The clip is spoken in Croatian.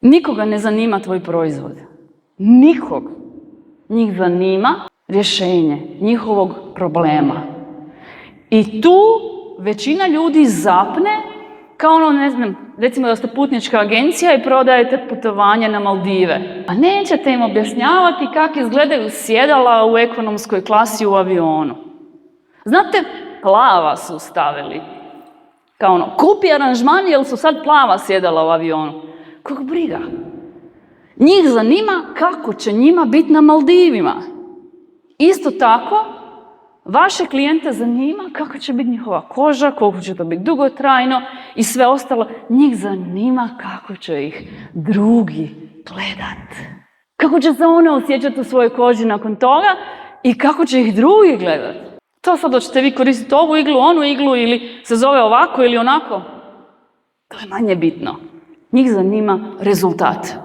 Nikoga ne zanima tvoj proizvod. Nikog. Njih zanima rješenje njihovog problema. I tu većina ljudi zapne kao ono, ne znam, recimo da ste putnička agencija i prodajete putovanje na Maldive. Pa nećete im objašnjavati kako izgledaju sjedala u ekonomskoj klasi u avionu. Znate, plava su stavili. Kao ono, kupi aranžman jer su sad plava sjedala u avionu. Kog briga? Njih zanima kako će njima biti na Maldivima. Isto tako, vaše klijente zanima kako će biti njihova koža, koliko će to biti dugotrajno i sve ostalo. Njih zanima kako će ih drugi gledat. Kako će se one osjećati u svojoj koži nakon toga i kako će ih drugi gledat. To sad hoćete vi koristiti ovu iglu, onu iglu ili se zove ovako ili onako. To je manje bitno. Njih zanima rezultat.